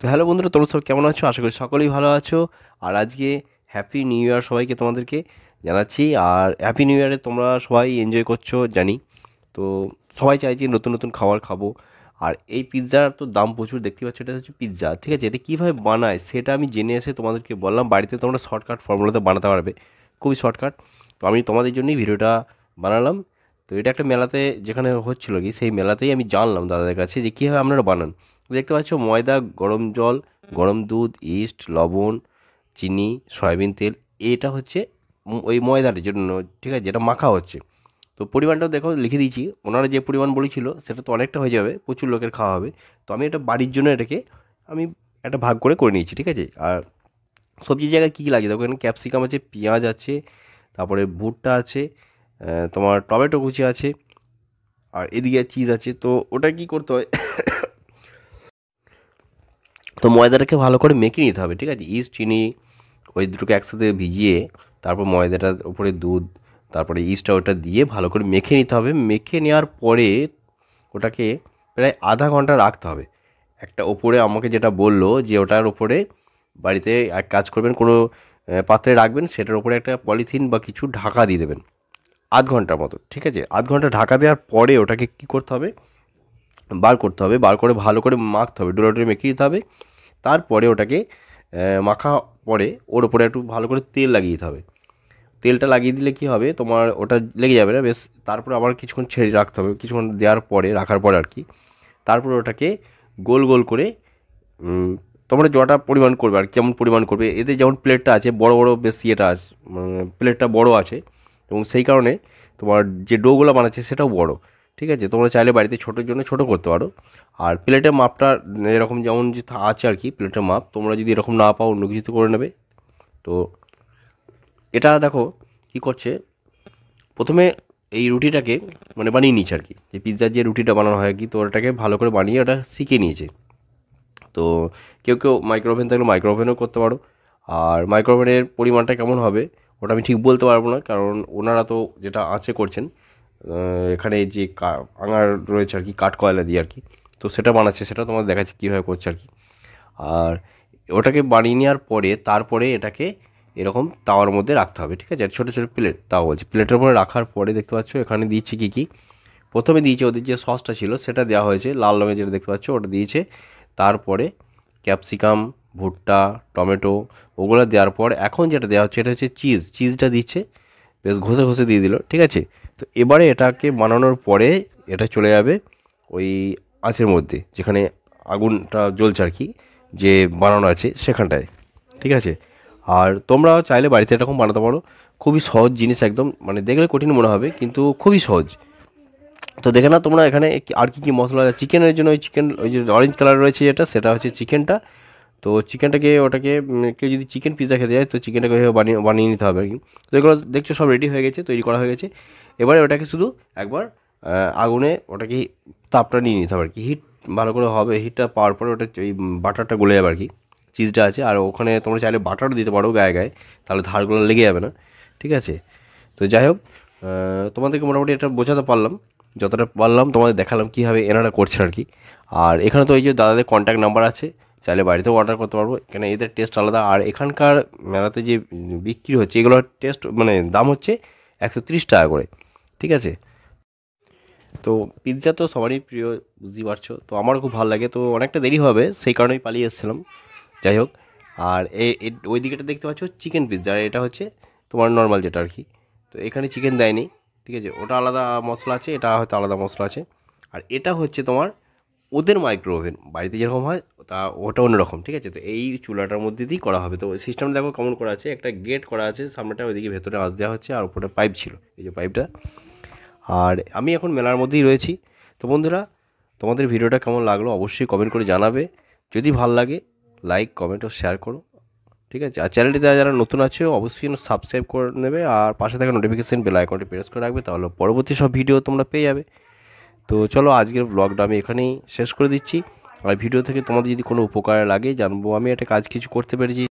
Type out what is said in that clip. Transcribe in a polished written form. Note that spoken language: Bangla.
হ্যালো বন্ধুরা, তোমরা সব কেমন আছো? আশা করি সকলেই ভালো আছো। আর আজকে হ্যাপি নিউ ইয়ার সবাইকে তোমাদেরকে জানাচ্ছি। আর হ্যাপি নিউ ইয়ারে তোমরা সবাই এনজয় করছো জানি। তো সবাই চাইছে নতুন নতুন খাবার খাবো। আর এই পিৎজার তো দাম প্রচুর, দেখতে পাচ্ছ এটা হচ্ছে পিৎজা, ঠিক আছে? এটা কীভাবে বানায় সেটা আমি জেনে এসে তোমাদেরকে বললাম। বাড়িতে তোমরা শর্টকাট ফর্মুলাতে বানাতে পারবে, খুবই শর্টকাট। তো আমি তোমাদের জন্যই ভিডিওটা বানালাম। তো এটা একটা মেলাতে যেখানে হচ্ছিলো কি, সেই মেলাতেই আমি জানলাম দাদাদের কাছে যে কীভাবে আপনারা বানান। দেখতে পাচ্ছ ময়দা, গরম জল, গরম দুধ, ইস্ট, লবণ, চিনি, সয়াবিন তেল, এটা হচ্ছে ওই ময়দার জন্য, ঠিক আছে, যেটা মাখা হচ্ছে। তো পরিমাণটাও দেখো লিখে দিয়েছি, ওনারা যে পরিমাণ বলেছিল সেটা তো অনেকটা হয়ে যাবে, প্রচুর লোকের খাওয়া হবে। তো আমি এটা বাড়ির জন্য এটাকে আমি একটা ভাগ করে নিয়েছি, ঠিক আছে। আর সবজির জায়গায় কী কী লাগে দেখো, এখানে ক্যাপসিকাম আছে, পেঁয়াজ আছে, তারপরে ভুট্টা আছে, তোমার টমেটো কুচি আছে, আর এদিকে চিজ আছে। তো ওটা কী করতে হয়, তো ময়দাটাকে ভালো করে মেখে নিতে হবে, ঠিক আছে। ইস্ট, চিনি, ওই দুটোকে একসাথে ভিজিয়ে তারপর ময়দাটার উপরে দুধ, তারপরে ইস্টটা ওটা দিয়ে ভালো করে মেখে নিতে হবে। মেখে নেওয়ার পরে ওটাকে প্রায় আধা ঘন্টা রাখতে হবে। একটা ওপরে আমাকে যেটা বললো যে ওটার ওপরে বাড়িতে এক কাজ করবেন, কোনো পাত্রে রাখবেন, সেটার ওপরে একটা পলিথিন বা কিছু ঢাকা দিয়ে দেবেন আধ ঘন্টার মতো, ঠিক আছে। আধ ঘন্টা ঢাকা দেওয়ার পরে ওটাকে কী করতে হবে, বার করতে হবে, বার করে ভালো করে মাখতে হবে, ডোলে মেখে দিতে হবে। তারপরে ওটাকে মাখা পরে ওর ওপরে একটু ভালো করে তেল লাগিয়ে দিতে হবে। তেলটা লাগিয়ে দিলে কী হবে, তোমার ওটা লেগে যাবে না বেশ। তারপরে আবার কিছুক্ষণ ছেড়ে রাখতে হবে, কিছুক্ষণ দেওয়ার পরে, রাখার পরে আর কি, তারপরে ওটাকে গোল গোল করে তোমরা যটা পরিমাণ করবে আর কেমন পরিমাণ করবে, এতে যেমন প্লেটটা আছে বড় বড়, বেশ ইয়েটা আছে, প্লেটটা বড় আছে, এবং সেই কারণে তোমার যে ডোগুলো বানাচ্ছে সেটাও বড়, ঠিক আছে। তোমরা চাইলে বাড়িতে ছোটোর জন্য ছোটো করতে পারো। আর প্লেটের মাপটা এরকম যেমন যে আছে আর কি, প্লেটের মাপ তোমরা যদি এরকম না পাও অন্য কিছুতে করে নেবে। তো এটা দেখো কী করছে, প্রথমে এই রুটিটাকে মানে বানিয়ে নিচ্ছে আর কি, যে পিৎজার যে রুটিটা বানানো হয় আর কি, তো ওটাকে ভালো করে বানিয়ে ওটা শিখে নিয়েছে। তো কেউ কেউ মাইক্রোওভেন থাকলে মাইক্রোওভেনও করতে পারো। আর মাইক্রোওভেনের পরিমাণটা কেমন হবে ওটা আমি ঠিক বলতে পারবো না, কারণ ওনারা তো যেটা আঁচে করছেন, এখানে যে আঙার রয়েছে আর কি, কাঠ কয়লা দিয়ে আর কি, তো সেটা বানাচ্ছে, সেটা তোমাদের দেখাচ্ছি কীভাবে করছে আর কি। আর ওটাকে বানিয়ে নেওয়ার পরে তারপরে এটাকে এরকম তাওয়ার মধ্যে রাখতে হবে, ঠিক আছে। আর ছোটো ছোটো প্লেট, তাও বলছি, প্লেটের উপরে রাখার পরে দেখতে পাচ্ছ এখানে দিয়েছে কী কী। প্রথমে দিয়েছে ওদের যে সসটা ছিল সেটা দেওয়া হয়েছে, লাল রঙের যেটা দেখতে পাচ্ছ ওটা দিয়েছে। তারপরে ক্যাপসিকাম, ভুট্টা, টমেটো, ওগুলো দেওয়ার পর এখন যেটা দেওয়া হচ্ছে এটা হচ্ছে চিজটা দিচ্ছে, বেশ ঘষে ঘষে দিয়ে দিল, ঠিক আছে। তো এবারে এটাকে বানানোর পরে এটা চলে যাবে ওই আঁচের মধ্যে, যেখানে আগুনটা জ্বলছে আর কি, যে বানানো আছে সেখানটায়, ঠিক আছে। আর তোমরাও চাইলে বাড়িতে এরকম বানাতে পারো, খুবই সহজ জিনিস একদম, মানে দেখলে কঠিন মনে হবে কিন্তু খুবই সহজ। তো দেখে না তোমরা এখানে আর কী কী মশলা, চিকেনের জন্য ওই চিকেন, ওই যে অরেঞ্জ কালার রয়েছে যেটা, সেটা হচ্ছে চিকেনটা। তো চিকেনটাকে ওটাকে কেউ যদি চিকেন পিৎজা খেতে যায় তো চিকেনটাকে ওইভাবে বানিয়ে বানিয়ে নিতে হবে আর কি। তো এগুলো দেখছো সব রেডি হয়ে গেছে, তৈরি করা হয়ে গেছে। এবারে ওটাকে শুধু একবার আগুনে ওটাকে তাপটা নিয়ে নিতে হবে আর কি, হিট ভালো করে হবে। হিটটা পাওয়ার পরে ওটা ওই বাটারটা গলে যাবে আর কি, চিজটা আছে। আর ওখানে তোমরা চাইলে বাটারও দিতে পারো গায়ে গায়ে, তাহলে ধারগুলো লেগে যাবে না, ঠিক আছে। তো যাই হোক, তোমাদেরকে মোটামুটি এটা বোঝাতে পারলাম, যতটা পারলাম তোমাদের দেখালাম কীভাবে এনারা করছে আর কি। আর এখানে তো এই যে দাদাদের কন্ট্যাক্ট নাম্বার আছে, চাইলে বাড়িতেও অর্ডার করতে পারবো। এখানে এদের টেস্ট আলাদা। আর এখানকার মেলাতে যে বিক্রি হচ্ছে এগুলোর টেস্ট মানে দাম হচ্ছে 130 টাকা করে, ঠিক আছে। তো পিৎজা তো সবারই প্রিয়, বুঝতেই পারছো। তো আমারও খুব ভালো লাগে, তো অনেকটা দেরি হবে সেই কারণেই পালিয়ে এসেছিলাম। যাই হোক, আর ওই দিকেটা দেখতে পাচ্ছ চিকেন পিৎজা, আর এটা হচ্ছে তোমার নর্মাল যেটা আর কি। তো এখানে চিকেন দেয়নি, ঠিক আছে, ওটা আলাদা মশলা আছে, এটা হয়তো আলাদা মশলা আছে। আর এটা হচ্ছে তোমার ওদের মাইক্রো ওভেন, বাড়িতে যেরকম হয় তা ওটা অন্যরকম, ঠিক আছে। তো এই চুলাটার মধ্যে দিয়েই করা হবে। তো সিস্টেম দেখো কেমন করা আছে, একটা গেট করা আছে সামনেটা, ওইদিকে ভেতরে আঁচ দেওয়া হচ্ছে, আর উপরে পাইপ ছিল, এই যে পাইপটা। আর আমি এখন মেলার মধ্যেই রয়েছি। তো বন্ধুরা, তোমাদের ভিডিওটা কেমন লাগলো অবশ্যই কমেন্ট করে জানাবে। যদি ভাল লাগে লাইক, কমেন্ট ও শেয়ার করো, ঠিক আছে। আর চ্যানেলটিতে যারা নতুন আছে অবশ্যই সাবস্ক্রাইব করে নেবে, আর পাশে থাকা নোটিফিকেশান বেল আইকনটি প্রেস করে রাখবে, তাহলে পরবর্তী সব ভিডিও তোমরা পেয়ে যাবে। তো চলো, আজকের ব্লগটা আমি এখানেই শেষ করে দিচ্ছি। আর ভিডিও থেকে তোমাদের যদি কোনো উপকার লাগে জানবো, আমি একটা কাজ কিছু করতে পেরেছি।